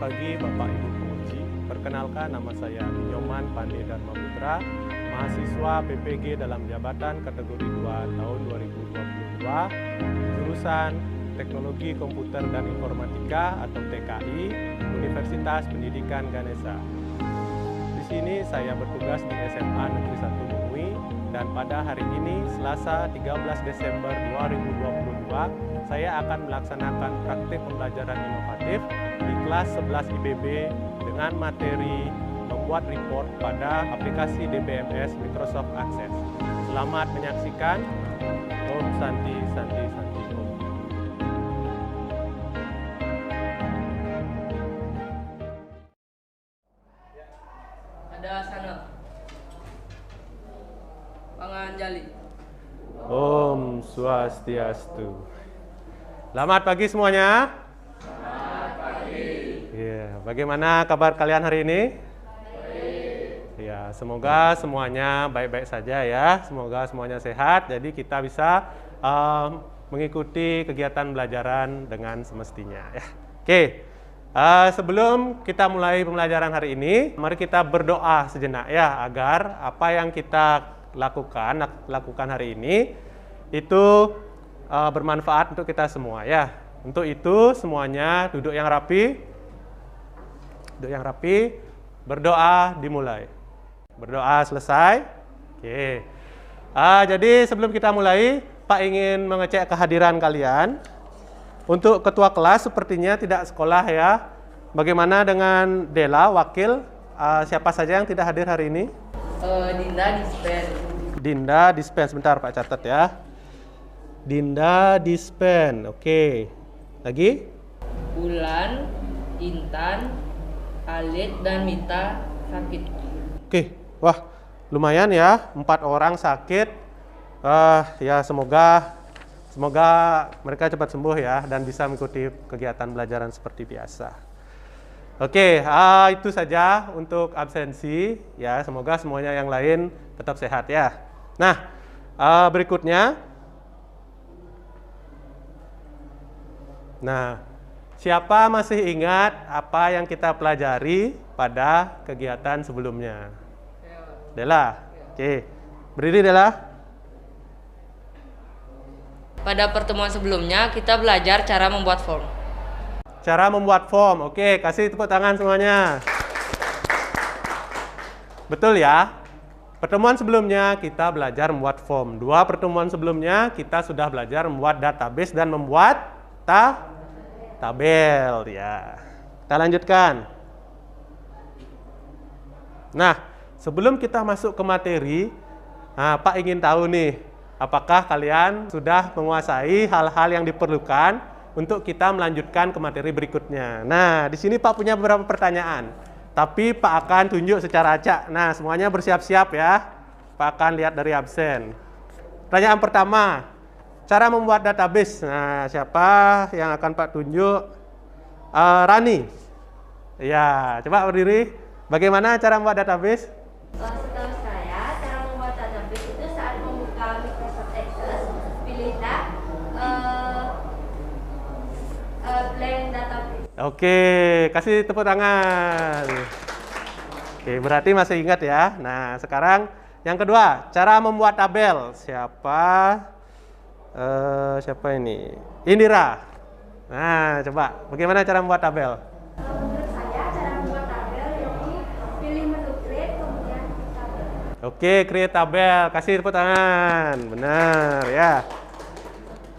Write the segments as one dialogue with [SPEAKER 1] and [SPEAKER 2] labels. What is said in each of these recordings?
[SPEAKER 1] pagi Bapak Ibu penguji. Perkenalkan, nama saya Nyoman Pandi Dharma Putra, mahasiswa PPG dalam jabatan kategori 2 tahun 2022, jurusan Teknologi Komputer dan Informatika atau TKI, Universitas Pendidikan Ganesha. Di sini saya bertugas di SMA Negeri 1 Mengui, dan pada hari ini, Selasa 13 Desember 2022, saya akan melaksanakan praktik pembelajaran inovatif di kelas 11 IBB dengan materi membuat report pada aplikasi DBMS Microsoft Access. Selamat menyaksikan. Om Santi Santi Santi Om.
[SPEAKER 2] Ada sana Panganjali.
[SPEAKER 1] Om Swastiastu. Selamat pagi semuanya.
[SPEAKER 2] Selamat pagi.
[SPEAKER 1] Ya, bagaimana kabar kalian hari ini? Baik. Ya, semoga semuanya baik-baik saja ya. Semoga semuanya sehat. Jadi kita bisa mengikuti kegiatan belajaran dengan semestinya ya. Oke. Sebelum kita mulai pembelajaran hari ini, mari kita berdoa sejenak ya, agar apa yang kita lakukan hari ini itu bermanfaat untuk kita semua ya. Untuk itu semuanya duduk yang rapi. Berdoa dimulai. Berdoa selesai. Oke. Jadi sebelum kita mulai, Pak ingin mengecek kehadiran kalian. Untuk ketua kelas sepertinya tidak sekolah ya. Bagaimana dengan Dela, wakil? Siapa saja yang tidak hadir hari ini?
[SPEAKER 2] Dinda dispen.
[SPEAKER 1] Dinda dispen, sebentar Pak catat ya. Dinda dispen, oke. Lagi?
[SPEAKER 2] Bulan, Intan, Alit, dan Mita sakit.
[SPEAKER 1] Oke, wah lumayan ya, 4 orang sakit. Ya semoga mereka cepat sembuh ya dan bisa mengikuti kegiatan belajaran seperti biasa. Oke, itu saja untuk absensi ya. Semoga semuanya yang lain tetap sehat ya. Nah, berikutnya. Nah, siapa masih ingat apa yang kita pelajari pada kegiatan sebelumnya? Dela, oke. Berdiri Dela.
[SPEAKER 2] Pada pertemuan sebelumnya kita belajar cara membuat form.
[SPEAKER 1] Cara membuat form, oke. Kasih tepuk tangan semuanya. Betul ya? Pertemuan sebelumnya kita belajar membuat form. 2 pertemuan sebelumnya kita sudah belajar membuat database dan membuat tabel ya. Kita lanjutkan. Nah, sebelum kita masuk ke materi, Pak ingin tahu nih, apakah kalian sudah menguasai hal-hal yang diperlukan untuk kita melanjutkan ke materi berikutnya. Nah, di sini Pak punya beberapa pertanyaan, tapi Pak akan tunjuk secara acak. Nah, semuanya bersiap-siap ya. Pak akan lihat dari absen. Pertanyaan pertama, cara membuat database. Nah, siapa yang akan Pak tunjuk? Rani. Ya, coba berdiri. Bagaimana cara membuat database?
[SPEAKER 3] Setahu saya, cara membuat database itu saat membuka Microsoft Access, pilihlah blank database.
[SPEAKER 1] Oke, kasih tepuk tangan. Oke, berarti masih ingat ya. Nah, sekarang yang kedua, cara membuat tabel. Siapa ini? Indira. Nah, coba bagaimana cara membuat tabel?
[SPEAKER 3] Menurut saya, cara membuat tabel yaitu pilih menu create, kemudian tabel.
[SPEAKER 1] Oke, create tabel. Kasih tepuk tangan. Benar ya.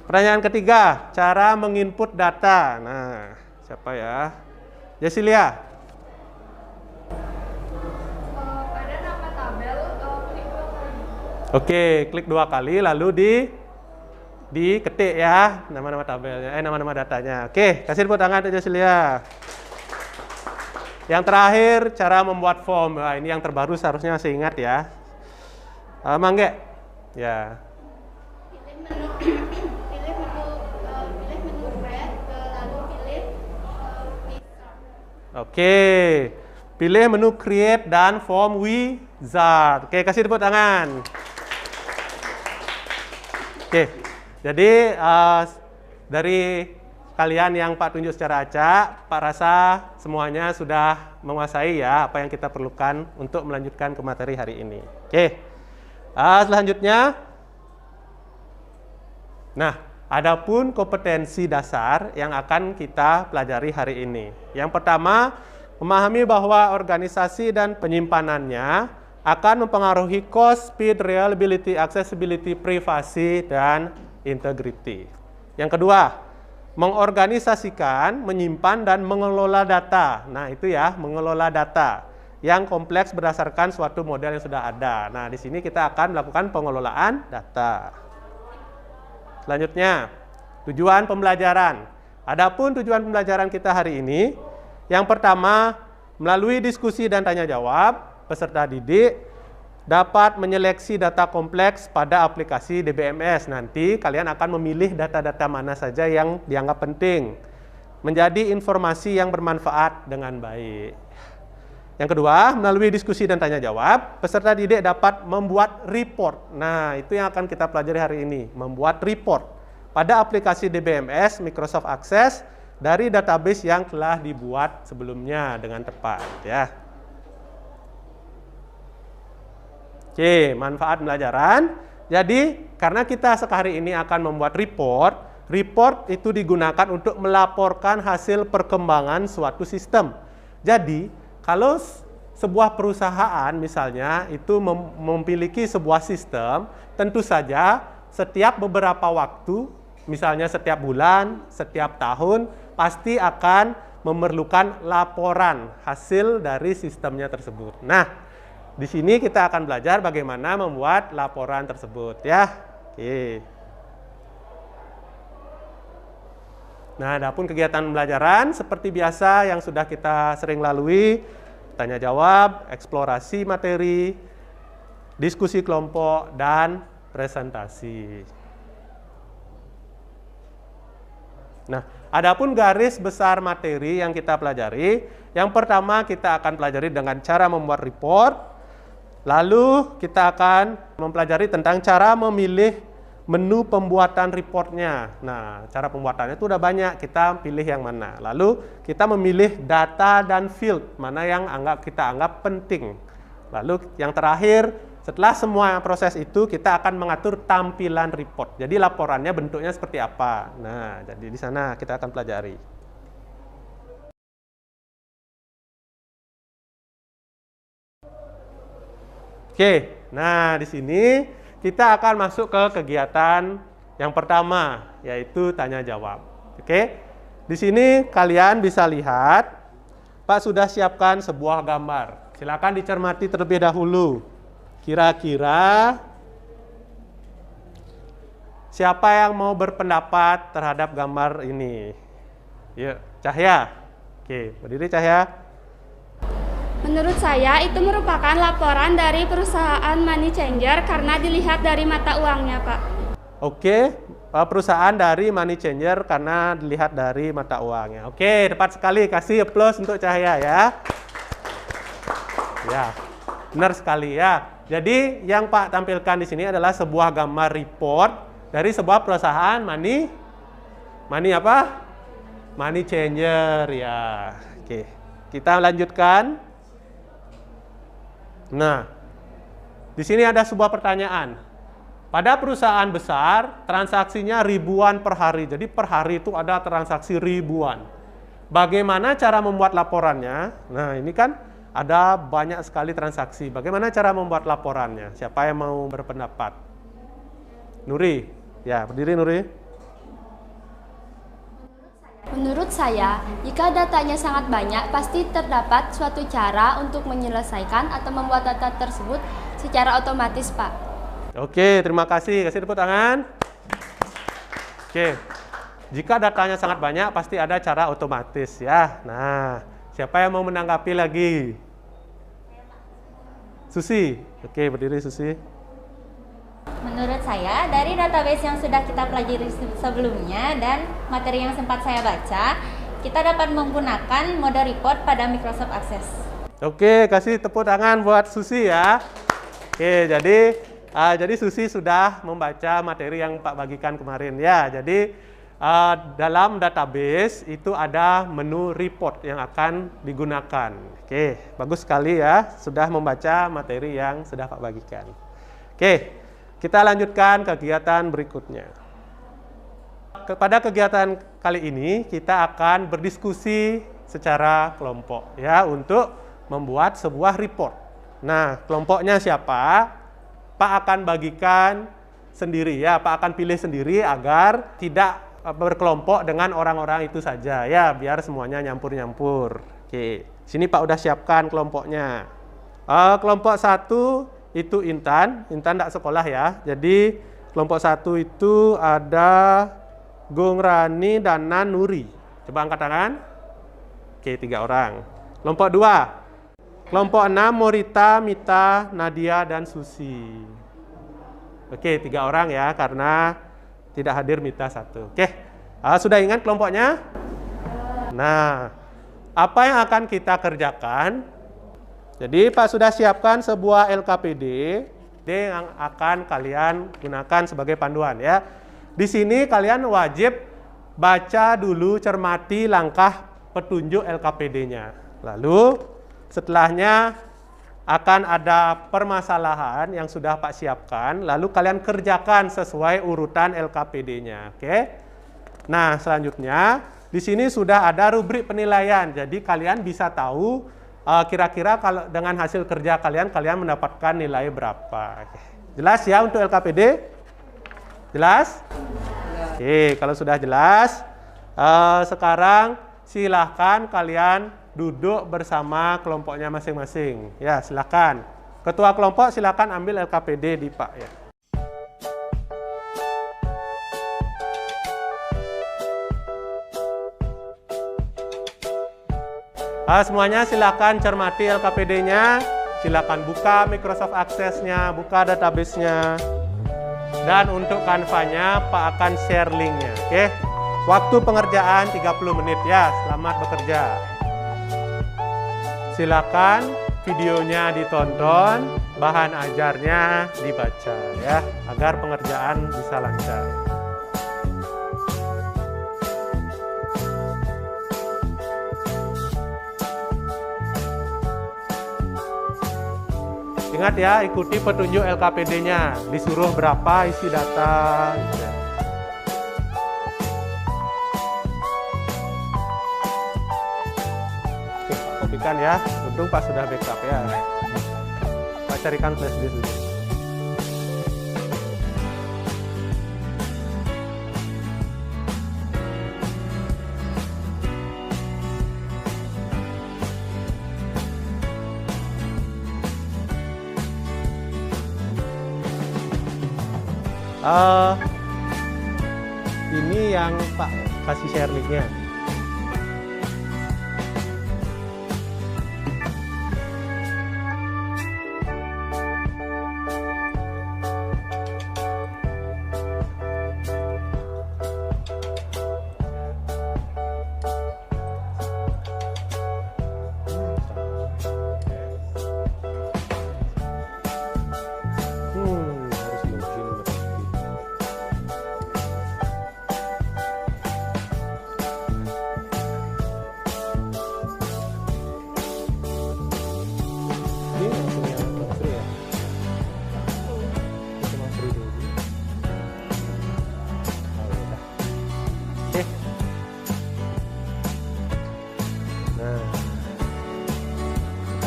[SPEAKER 1] Pertanyaan ketiga, cara menginput data. Nah, siapa ya? Jesilia.
[SPEAKER 3] Pada nama tabel, klik 2 kali.
[SPEAKER 1] Oke, klik 2 kali lalu diketik ya nama-nama tabelnya, nama-nama datanya. Oke, kasih tepuk tangan untuk Jesilia. Yang terakhir, cara membuat form. Nah, ini yang terbaru, seharusnya masih ingat ya. Mangge. Ya.
[SPEAKER 3] Pilih menu create, lalu pilih wizard.
[SPEAKER 1] Oke. Pilih menu create dan form wizard. Oke, kasih tepuk tangan. Oke. Jadi dari kalian yang Pak tunjuk secara acak, Pak rasa semuanya sudah menguasai ya apa yang kita perlukan untuk melanjutkan ke materi hari ini. Oke, selanjutnya, nah, adapun kompetensi dasar yang akan kita pelajari hari ini. Yang pertama, memahami bahwa organisasi dan penyimpanannya akan mempengaruhi cost, speed, reliability, accessibility, privasi, dan integrity. Yang kedua, mengorganisasikan, menyimpan, dan mengelola data. Nah, itu ya, mengelola data yang kompleks berdasarkan suatu model yang sudah ada. Nah, di sini kita akan melakukan pengelolaan data. Selanjutnya, tujuan pembelajaran. Adapun tujuan pembelajaran kita hari ini, yang pertama, melalui diskusi dan tanya jawab, peserta didik dapat menyeleksi data kompleks pada aplikasi DBMS. Nanti kalian akan memilih data-data mana saja yang dianggap penting, menjadi informasi yang bermanfaat dengan baik. Yang kedua, melalui diskusi dan tanya jawab, peserta didik dapat membuat report. Nah, itu yang akan kita pelajari hari ini, membuat report pada aplikasi DBMS Microsoft Access dari database yang telah dibuat sebelumnya dengan tepat ya. Oke, manfaat pembelajaran. Jadi, karena kita hari ini akan membuat report, report itu digunakan untuk melaporkan hasil perkembangan suatu sistem. Jadi, kalau sebuah perusahaan misalnya itu memiliki sebuah sistem, tentu saja setiap beberapa waktu, misalnya setiap bulan, setiap tahun, pasti akan memerlukan laporan hasil dari sistemnya tersebut. Nah, di sini kita akan belajar bagaimana membuat laporan tersebut ya. Oke. Nah, adapun kegiatan pembelajaran seperti biasa yang sudah kita sering lalui, tanya jawab, eksplorasi materi, diskusi kelompok, dan presentasi. Nah, adapun garis besar materi yang kita pelajari, yang pertama kita akan pelajari dengan cara membuat report. Lalu kita akan mempelajari tentang cara memilih menu pembuatan reportnya. Nah, cara pembuatannya itu udah banyak, kita pilih yang mana. Lalu kita memilih data dan field, mana yang kita anggap penting. Lalu yang terakhir, setelah semua proses itu kita akan mengatur tampilan report. Jadi laporannya bentuknya seperti apa. Nah, jadi di sana kita akan pelajari. Oke, nah di sini kita akan masuk ke kegiatan yang pertama, yaitu tanya jawab. Oke, di sini kalian bisa lihat, Pak sudah siapkan sebuah gambar. Silakan dicermati terlebih dahulu. Kira-kira siapa yang mau berpendapat terhadap gambar ini? Yuk, Cahya. Oke, berdiri Cahya.
[SPEAKER 4] Menurut saya itu merupakan laporan dari perusahaan money changer karena dilihat dari mata uangnya, Pak. Oke,
[SPEAKER 1] perusahaan dari money changer karena dilihat dari mata uangnya. Oke, tepat sekali. Kasih aplaus untuk Cahya ya. Ya, benar sekali ya. Jadi yang Pak tampilkan di sini adalah sebuah gambar report dari sebuah perusahaan money apa? Money changer ya. Oke, kita lanjutkan. Nah, di sini ada sebuah pertanyaan. Pada perusahaan besar, transaksinya ribuan per hari. Jadi per hari itu ada transaksi ribuan. Bagaimana cara membuat laporannya? Nah, ini kan ada banyak sekali transaksi. Bagaimana cara membuat laporannya? Siapa yang mau berpendapat? Nuri. Ya, berdiri Nuri.
[SPEAKER 4] Menurut saya, jika datanya sangat banyak, pasti terdapat suatu cara untuk menyelesaikan atau membuat data tersebut secara otomatis, Pak.
[SPEAKER 1] Oke, terima kasih. Kasih tepuk tangan. Oke, jika datanya sangat banyak, pasti ada cara otomatis ya. Nah, siapa yang mau menanggapi lagi? Susi. Oke, berdiri Susi.
[SPEAKER 5] Menurut saya, dari database yang sudah kita pelajari sebelumnya dan materi yang sempat saya baca, kita dapat menggunakan mode report pada Microsoft Access.
[SPEAKER 1] Oke, kasih tepuk tangan buat Susi ya. Oke, jadi Susi sudah membaca materi yang Pak bagikan kemarin ya. Jadi dalam database itu ada menu report yang akan digunakan. Oke, bagus sekali ya, sudah membaca materi yang sudah Pak bagikan. Oke, kita lanjutkan kegiatan berikutnya. Pada kegiatan kali ini kita akan berdiskusi secara kelompok ya untuk membuat sebuah report. Nah, kelompoknya siapa? Pak akan bagikan sendiri ya, Pak akan pilih sendiri agar tidak berkelompok dengan orang-orang itu saja ya, biar semuanya nyampur-nyampur. Oke, sini Pak udah siapkan kelompoknya. Kelompok 1 itu Intan tidak sekolah ya. Jadi kelompok 1 itu ada Gung Rani dan Nuri. Coba angkat tangan. Oke, 3 orang. Kelompok 2. Kelompok 6 Morita, Mita, Nadia dan Susi. Oke, 3 orang ya karena tidak hadir Mita 1. Oke, sudah ingat kelompoknya? Nah, apa yang akan kita kerjakan? Jadi Pak sudah siapkan sebuah LKPD yang akan kalian gunakan sebagai panduan ya. Di sini kalian wajib baca dulu, cermati langkah petunjuk LKPD-nya. Lalu setelahnya akan ada permasalahan yang sudah Pak siapkan, lalu kalian kerjakan sesuai urutan LKPD-nya. Oke. Nah, selanjutnya di sini sudah ada rubrik penilaian. Jadi kalian bisa tahu kira-kira kalau dengan hasil kerja kalian mendapatkan nilai berapa. Oke. Jelas ya untuk LKPD? Jelas? Oke, kalau sudah jelas, sekarang silahkan kalian duduk bersama kelompoknya masing-masing. Ya, silakan. Ketua kelompok silakan ambil LKPD di Pak ya. Semuanya silakan cermati LKPD-nya. Silakan buka Microsoft Access-nya, buka database-nya. Dan untuk Canva-nya Pak akan share link-nya. Oke. Waktu pengerjaan 30 menit ya. Selamat bekerja. Silakan videonya ditonton, bahan ajarnya dibaca ya, agar pengerjaan bisa lancar. Ingat ya, ikuti petunjuk LKPD-nya, disuruh berapa isi data gitu ya. Kopikan ya, untung Pak sudah backup ya. Pak carikan flash disk dulu. Ini yang Pak kasih share link-nya.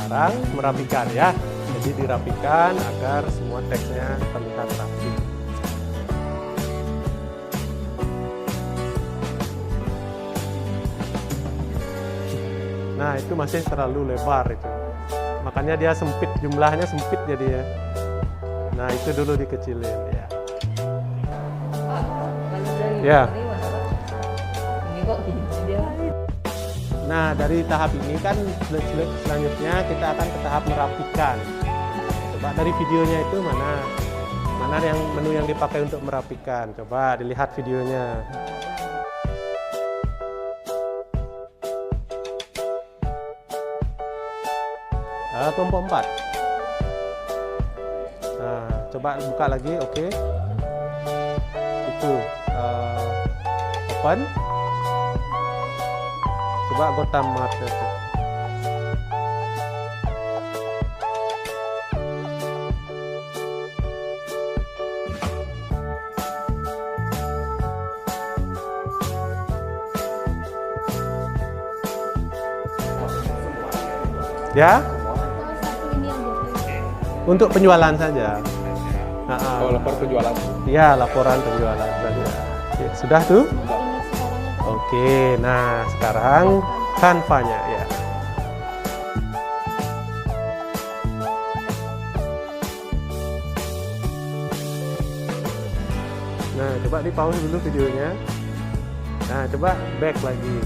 [SPEAKER 1] Sekarang merapikan ya, jadi dirapikan agar semua teksnya terlihat rapi. Nah, itu masih terlalu lebar itu, makanya dia sempit, jumlahnya sempit jadi ya. Nah, itu dulu dikecilin ya. Ya.
[SPEAKER 2] Ini kok gini dia.
[SPEAKER 1] Nah, dari tahap ini kan selanjutnya kita akan ke tahap merapikan. Coba dari videonya itu mana yang menu yang dipakai untuk merapikan. Coba dilihat videonya. Kelompok 4. Nah, coba buka lagi, oke. Itu open. Coba Gota Mart. Ya, untuk penjualan saja.
[SPEAKER 6] Oh, lapor penjualan.
[SPEAKER 1] Iya, laporan penjualan saja. Ya, sudah tuh? Oke, nah sekarang Canva-nya ya. Nah, coba di pause dulu videonya. Nah, coba back lagi.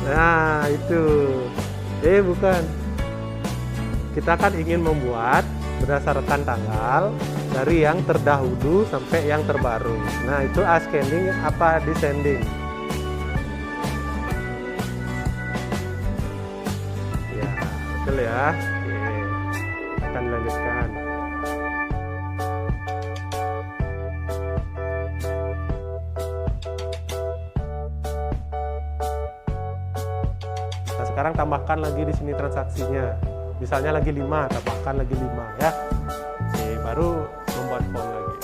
[SPEAKER 1] Nah, itu. Bukan. Kita kan ingin membuat berdasarkan tanggal dari yang terdahulu sampai yang terbaru. Nah, itu ascending apa descending? Ya, betul ya. Oke. Akan dilanjutkan. Nah, sekarang tambahkan lagi di sini transaksinya. Misalnya lagi 5, tambahkan lagi 5 ya. Oke, baru membuat form lagi.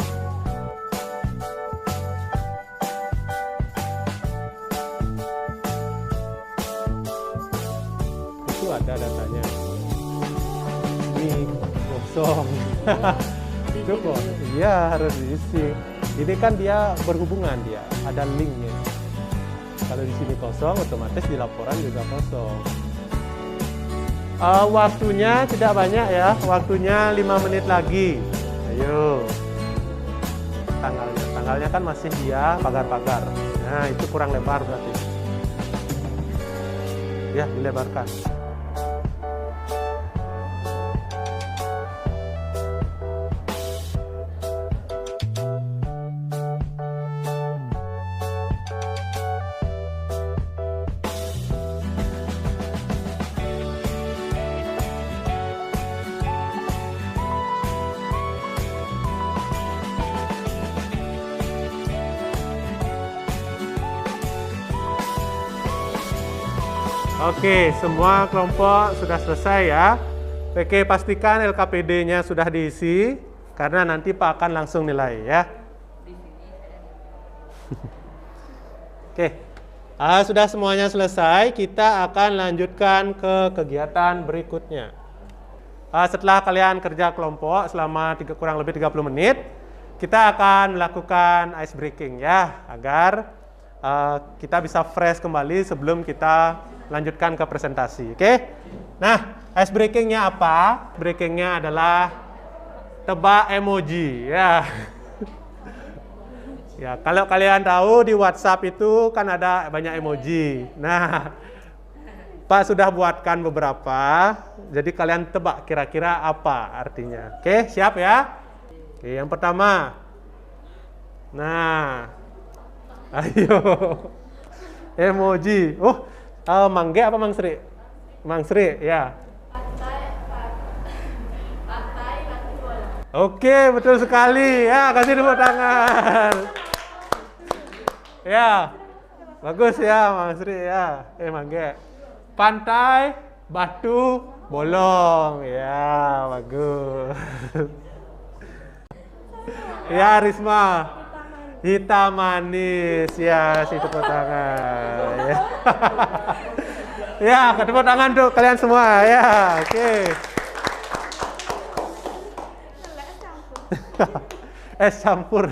[SPEAKER 1] Itu ada datanya. Ini kosong. Itu kok. Iya, harus diisi. Ini kan dia berhubungan dia, ada linknya. Kalau di sini kosong, otomatis di laporan juga kosong. Waktunya tidak banyak ya, waktunya 5 menit lagi. Ayo. Tanggalnya kan masih dia pagar-pagar. Nah, itu kurang lebar berarti. Ya, dilebarkan. Oke, semua kelompok sudah selesai ya. Oke, pastikan LKPD-nya sudah diisi, karena nanti Pak akan langsung nilai ya. Oke, sudah semuanya selesai, kita akan lanjutkan ke kegiatan berikutnya. Setelah kalian kerja kelompok selama kurang lebih 30 menit, kita akan melakukan ice breaking ya, agar kita bisa fresh kembali sebelum kita lanjutkan ke presentasi. Oke. Nah, ice breakingnya apa? Breakingnya adalah tebak emoji ya. Ya, kalau kalian tahu di WhatsApp itu kan ada banyak emoji. Nah, Pak sudah buatkan beberapa. Jadi kalian tebak kira-kira apa artinya. Oke, siap ya? Oke, yang pertama. Nah. Ayo. Emoji. Mangge apa Mang Sri? Mang Sri, ya.
[SPEAKER 3] Pantai, kaki bola.
[SPEAKER 1] Oke, betul sekali. Ya, kasih tepuk tangan. Ya, bagus ya Mang Sri ya. Mangge. Pantai, batu, bolong. Ya, bagus. Ya, Risma. Hitam manis, ya, si tepuk tangan. Ya, ya, tepuk tangan untuk kalian semua, ya, oke. Es campur.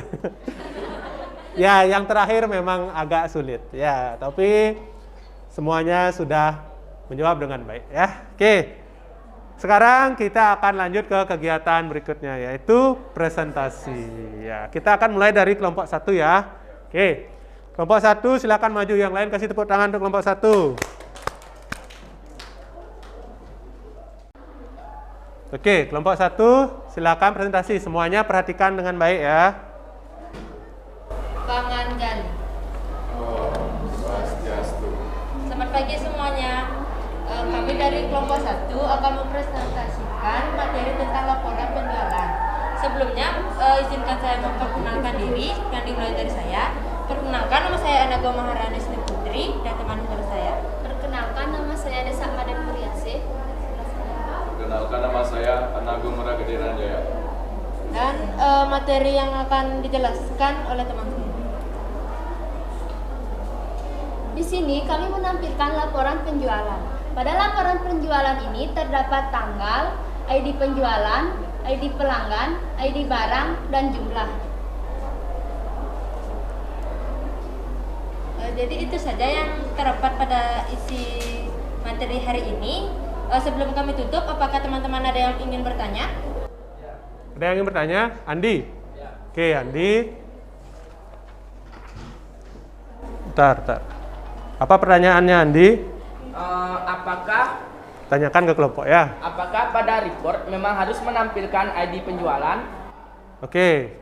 [SPEAKER 1] Ya, yang terakhir memang agak sulit, ya, tapi semuanya sudah menjawab dengan baik, ya. Oke. Sekarang kita akan lanjut ke kegiatan berikutnya, yaitu presentasi. Ya, kita akan mulai dari kelompok 1 ya. Oke, kelompok 1 silakan maju, yang lain kasih tepuk tangan untuk kelompok 1. Oke, kelompok 1 silakan presentasi. Semuanya perhatikan dengan baik ya.
[SPEAKER 2] Pangan Gani. Selamat pagi semuanya. Kami dari kelompok 1 akan mempresentasikan materi tentang laporan penjualan. Sebelumnya, izinkan saya memperkenalkan diri yang dimulai dari saya. Perkenalkan, nama saya Anago Maharani Sri Putri dan teman saya.
[SPEAKER 4] Perkenalkan, nama saya Desa Maden Muriase.
[SPEAKER 6] Perkenalkan, nama saya Anagung Meragediran Jaya.
[SPEAKER 2] Dan materi yang akan dijelaskan oleh teman saya.
[SPEAKER 4] Di sini kami menampilkan laporan penjualan. Pada laporan penjualan ini terdapat tanggal, ID penjualan, ID pelanggan, ID barang, dan jumlah.
[SPEAKER 2] Jadi itu saja yang terdapat pada isi materi hari ini. Sebelum kami tutup, apakah teman-teman ada yang ingin bertanya?
[SPEAKER 1] Ada yang ingin bertanya? Andi? Oke, Andi. Bentar. Apa pertanyaannya, Andi?
[SPEAKER 7] Apakah
[SPEAKER 1] Tanyakan ke kelompok ya.
[SPEAKER 7] apakah pada report memang harus menampilkan ID penjualan?
[SPEAKER 1] Oke.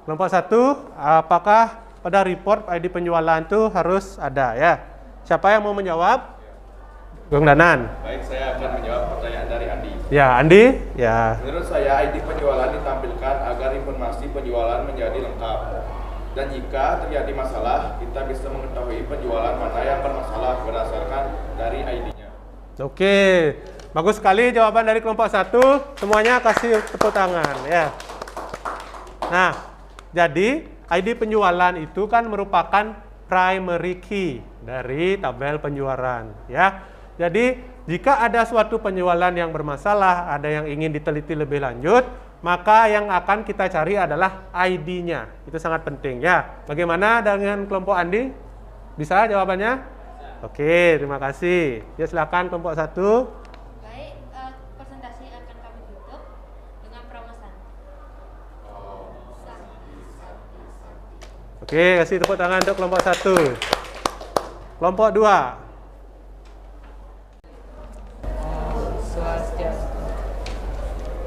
[SPEAKER 1] Kelompok 1, apakah pada report ID penjualan itu harus ada ya? Siapa yang mau menjawab? Bung Danan.
[SPEAKER 6] Baik, saya akan menjawab pertanyaan dari Andi.
[SPEAKER 1] Ya, Andi. Ya.
[SPEAKER 6] Menurut saya, ID penjualan ditampilkan agar informasi penjualan menjadi lengkap. Dan jika terjadi masalah, kita bisa mengetahui penjualan mana yang bermasalah berdasarkan dari ID-nya.
[SPEAKER 1] Oke. Bagus sekali jawaban dari kelompok 1. Semuanya kasih tepuk tangan ya. Nah, jadi ID penjualan itu kan merupakan primary key dari tabel penjualan ya. Jadi jika ada suatu penjualan yang bermasalah, ada yang ingin diteliti lebih lanjut, maka yang akan kita cari adalah ID-nya. Itu sangat penting ya. Bagaimana dengan kelompok Andi? Bisa jawabannya? Oke, terima kasih. Ya silakan kelompok 1.
[SPEAKER 2] Baik, presentasi akan kami tutup dengan pramusan.
[SPEAKER 1] Oke, kasih tepuk tangan untuk kelompok 1. Kelompok 2.
[SPEAKER 7] Swastiastu.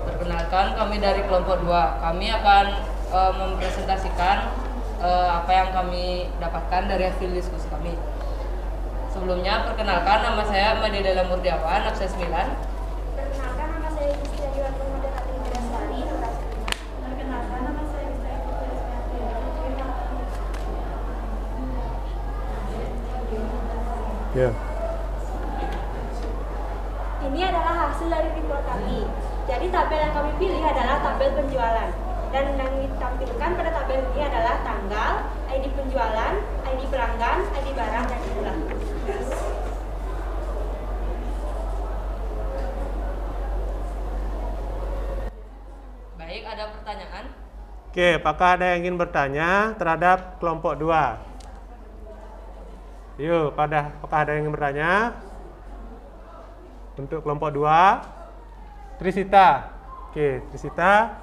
[SPEAKER 7] Perkenalkan, kami dari kelompok 2. Kami akan mempresentasikan apa yang kami dapatkan dari hasil diskusi kami. Sebelumnya, perkenalkan, nama saya Madidala Murdiawan, absen 9.
[SPEAKER 3] Perkenalkan, nama saya Yustia Juan Pemuda Katri Bidasari. Perkenalkan, nama saya Yustia
[SPEAKER 1] Ya.
[SPEAKER 3] Ini adalah hasil dari report kami. Jadi tabel yang kami pilih adalah tabel penjualan. Dan yang ditampilkan pada tabel ini adalah tanggal, ID penjualan, ID pelanggan, ID barang, dan jumlah.
[SPEAKER 7] Baik, ada pertanyaan?
[SPEAKER 1] Oke, apakah ada yang ingin bertanya terhadap kelompok 2? Yuk, apakah ada yang ingin bertanya? Untuk kelompok 2, Trisita. Oke, Trisita.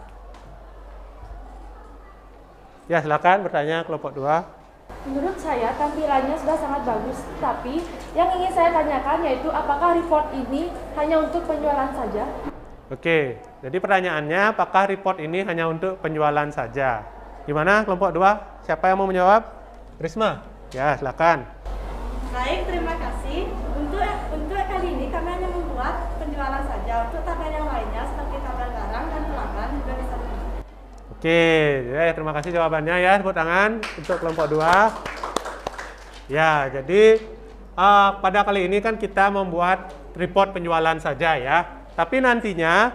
[SPEAKER 1] Ya, silakan bertanya kelompok 2.
[SPEAKER 8] Menurut saya tampilannya sudah sangat bagus, tapi yang ingin saya tanyakan yaitu apakah report ini hanya untuk penjualan saja?
[SPEAKER 1] Oke, jadi pertanyaannya apakah report ini hanya untuk penjualan saja? Gimana kelompok 2? Siapa yang mau menjawab? Risma? Ya, silakan.
[SPEAKER 3] Baik, terima kasih. Untuk kali ini kami hanya membuat penjualan saja. Untuk tabel yang lainnya seperti tabel barang dan pelanggan juga bisa dibuat.
[SPEAKER 1] Oke, ya, terima kasih jawabannya ya. Tepuk tangan untuk kelompok 2. Ya, jadi pada kali ini kan kita membuat report penjualan saja ya. Tapi nantinya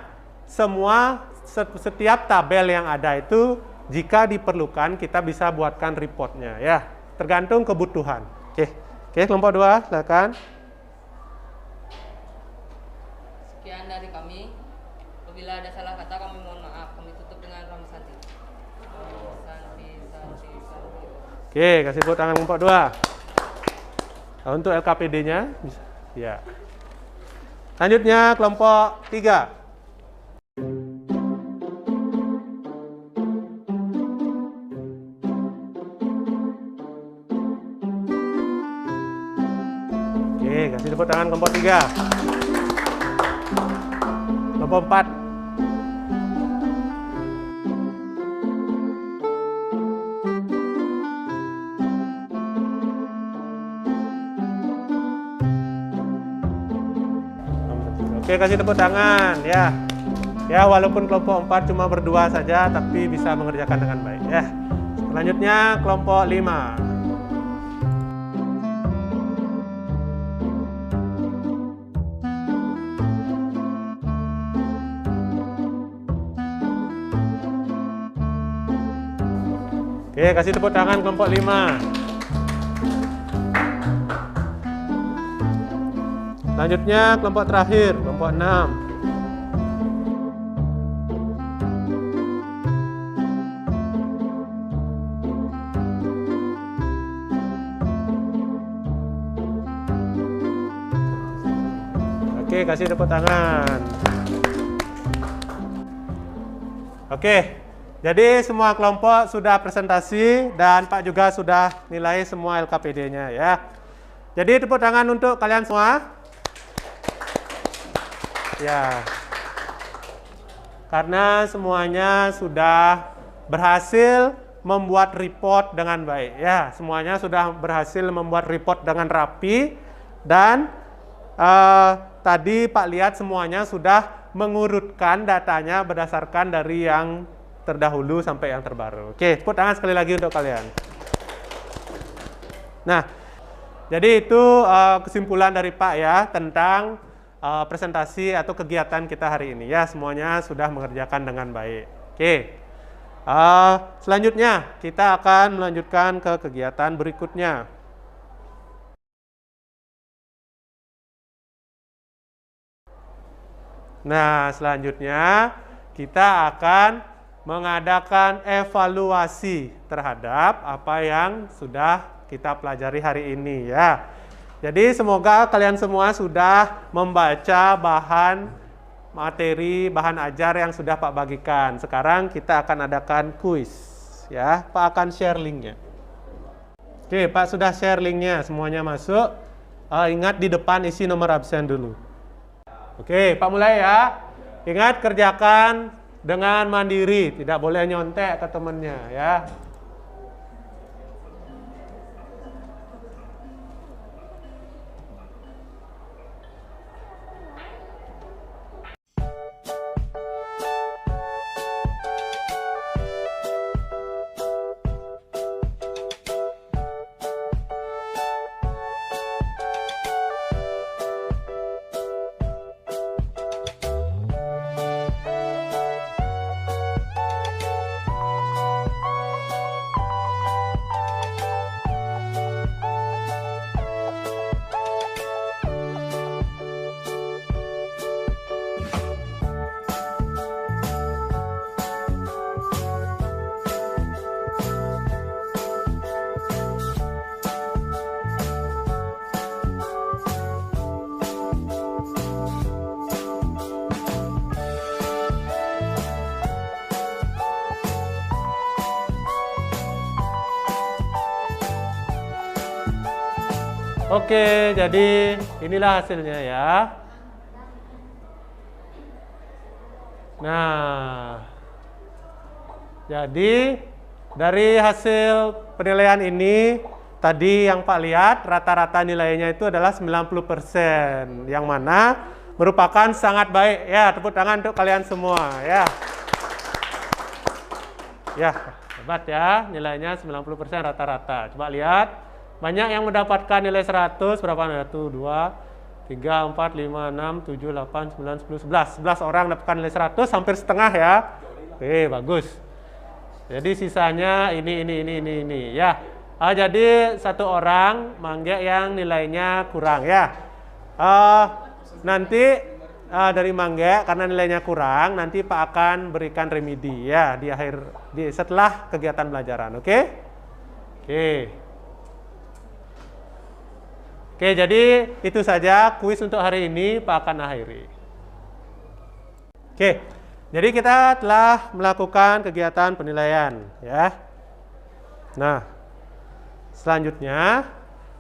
[SPEAKER 1] setiap tabel yang ada itu jika diperlukan kita bisa buatkan reportnya ya. Tergantung kebutuhan. Oke, kelompok 2 silakan.
[SPEAKER 7] Sekian dari kami. Apabila ada salah kata kami mohon maaf. Kami tutup dengan Ram Santi. Santi.
[SPEAKER 1] Oke, kasih tepuk tangan kelompok 2. Nah, untuk LKPD-nya bisa. Ya. Selanjutnya kelompok 3. Oke, kasih tepuk tangan kelompok 3. Kelompok 4. Oke, kasih tepuk tangan ya. Ya, walaupun kelompok 4 cuma berdua saja tapi bisa mengerjakan dengan baik ya. Selanjutnya kelompok 5. Oke, kasih tepuk tangan kelompok 5. Selanjutnya kelompok terakhir, kelompok 6. Oke, kasih tepuk tangan. Oke, jadi semua kelompok sudah presentasi dan Pak juga sudah nilai semua LKPD-nya ya. Jadi tepuk tangan untuk kalian semua. Ya. Karena semuanya sudah berhasil membuat report dengan baik ya. Semuanya sudah berhasil membuat report dengan rapi dan tadi Pak lihat semuanya sudah mengurutkan datanya berdasarkan dari yang terdahulu sampai yang terbaru. Oke, tepuk tangan sekali lagi untuk kalian. Nah, jadi itu kesimpulan dari Pak ya tentang presentasi atau kegiatan kita hari ini ya. Semuanya sudah mengerjakan dengan baik. Oke, selanjutnya kita akan melanjutkan ke kegiatan berikutnya. Nah, selanjutnya kita akan mengadakan evaluasi terhadap apa yang sudah kita pelajari hari ini ya. Jadi semoga kalian semua sudah membaca bahan materi, bahan ajar yang sudah Pak bagikan. Sekarang kita akan adakan kuis ya. Pak akan share linknya. Oke, Pak sudah share linknya, semuanya masuk. Ingat di depan isi nomor absen dulu. Oke, Pak mulai ya. Ingat kerjakan dengan mandiri, tidak boleh nyontek ke temennya ya. Oke, jadi inilah hasilnya ya. Nah, jadi dari hasil penilaian ini, tadi yang Pak lihat rata-rata nilainya itu adalah 90%, yang mana merupakan sangat baik ya. Tepuk tangan untuk kalian semua ya. Ya, hebat ya, nilainya 90% rata-rata. Coba lihat. Banyak yang mendapatkan nilai 100, berapa? 1, 2, 3, 4, 5, 6, 7, 8, 9, 10, 11. 11 orang dapatkan nilai 100, hampir setengah ya. Oke, bagus. Jadi sisanya ini ya. Jadi satu orang Mangge yang nilainya kurang ya. Nanti dari Mangge karena nilainya kurang, nanti Pak akan berikan remedi ya setelah kegiatan pelajaran, oke? Oke, jadi itu saja kuis untuk hari ini Pak akan akhiri. Oke, jadi kita telah melakukan kegiatan penilaian ya. Nah, selanjutnya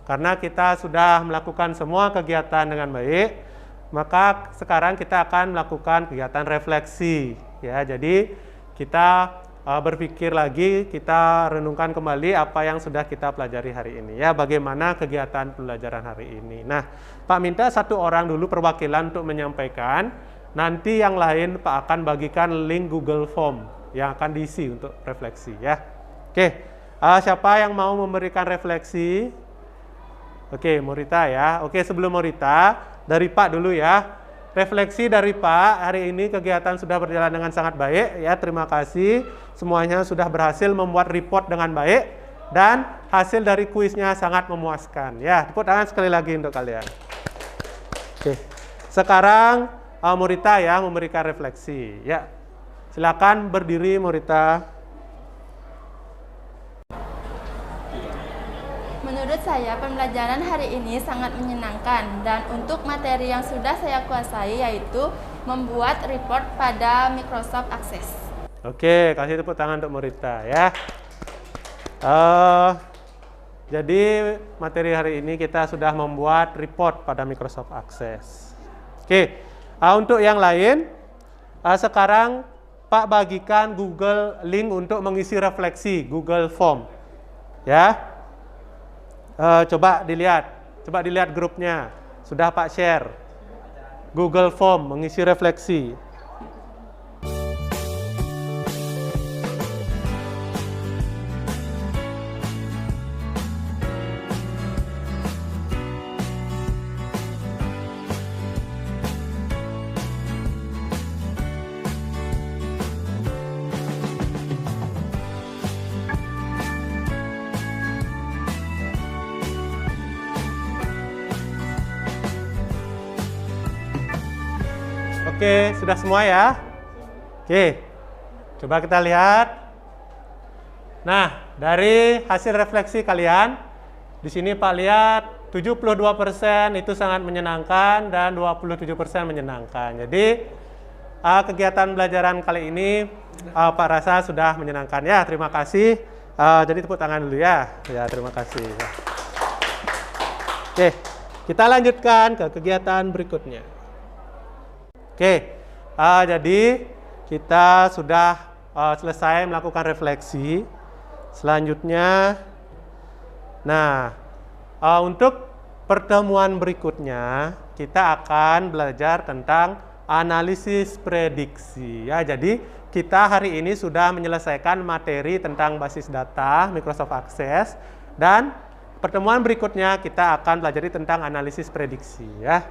[SPEAKER 1] karena kita sudah melakukan semua kegiatan dengan baik, maka sekarang kita akan melakukan kegiatan refleksi ya. Jadi kita berpikir lagi, kita renungkan kembali apa yang sudah kita pelajari hari ini ya, bagaimana kegiatan pembelajaran hari ini. Nah, Pak minta satu orang dulu perwakilan untuk menyampaikan, nanti yang lain Pak akan bagikan link Google Form yang akan diisi untuk refleksi ya. Oke, Siapa yang mau memberikan refleksi? Oke, Morita ya. Oke, sebelum Morita, dari Pak dulu ya. Refleksi dari Pak, hari ini kegiatan sudah berjalan dengan sangat baik ya. Terima kasih semuanya sudah berhasil membuat report dengan baik dan hasil dari kuisnya sangat memuaskan ya. Tepuk tangan sekali lagi untuk kalian. Oke. Sekarang Morita ya memberikan refleksi ya. Silakan berdiri Morita.
[SPEAKER 4] Menurut saya, pembelajaran hari ini sangat menyenangkan dan untuk materi yang sudah saya kuasai yaitu membuat report pada Microsoft Access.
[SPEAKER 1] Oke, kasih tepuk tangan untuk Morita ya. Jadi materi hari ini kita sudah membuat report pada Microsoft Access. Oke, untuk yang lain, sekarang Pak bagikan Google link untuk mengisi refleksi Google Form ya. Coba dilihat grupnya. Sudah Pak share. Google Form mengisi refleksi. Oke, sudah semua ya? Oke, coba kita lihat. Nah, dari hasil refleksi kalian, di sini Pak lihat 72% itu sangat menyenangkan dan 27% menyenangkan. Jadi, kegiatan belajaran kali ini Pak rasa sudah menyenangkan ya. Terima kasih. Jadi tepuk tangan dulu ya. Ya, terima kasih. Oke, kita lanjutkan ke kegiatan berikutnya. Oke, jadi kita sudah selesai melakukan refleksi. Selanjutnya, nah untuk pertemuan berikutnya kita akan belajar tentang analisis prediksi. Ya, jadi kita hari ini sudah menyelesaikan materi tentang basis data Microsoft Access dan pertemuan berikutnya kita akan belajar tentang analisis prediksi. Ya.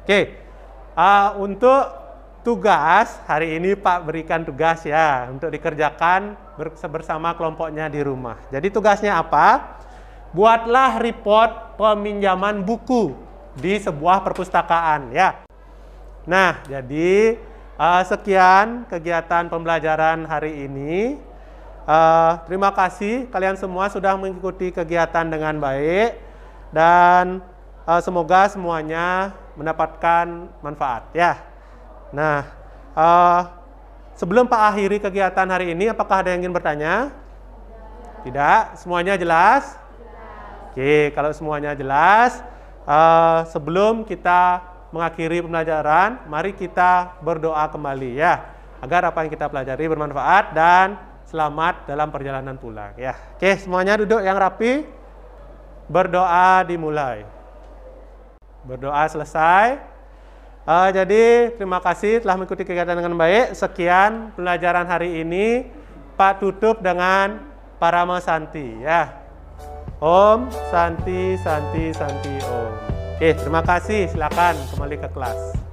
[SPEAKER 1] Oke, untuk tugas hari ini Pak berikan tugas ya untuk dikerjakan bersama kelompoknya di rumah. Jadi tugasnya apa? Buatlah report peminjaman buku di sebuah perpustakaan ya. Nah, jadi sekian kegiatan pembelajaran hari ini. Terima kasih kalian semua sudah mengikuti kegiatan dengan baik dan semoga semuanya mendapatkan manfaat ya. Nah, sebelum Pak akhiri kegiatan hari ini, apakah ada yang ingin bertanya? Tidak, semuanya jelas? Oke, kalau semuanya jelas, sebelum kita mengakhiri pembelajaran, mari kita berdoa kembali ya, agar apa yang kita pelajari bermanfaat dan selamat dalam perjalanan pulang ya. Oke, semuanya duduk yang rapi. Berdoa dimulai. Berdoa selesai. Jadi terima kasih telah mengikuti kegiatan dengan baik. Sekian pelajaran hari ini. Pak tutup dengan Parama Santi ya. Om Santi Santi Santi Om. Oke, terima kasih. Silakan kembali ke kelas.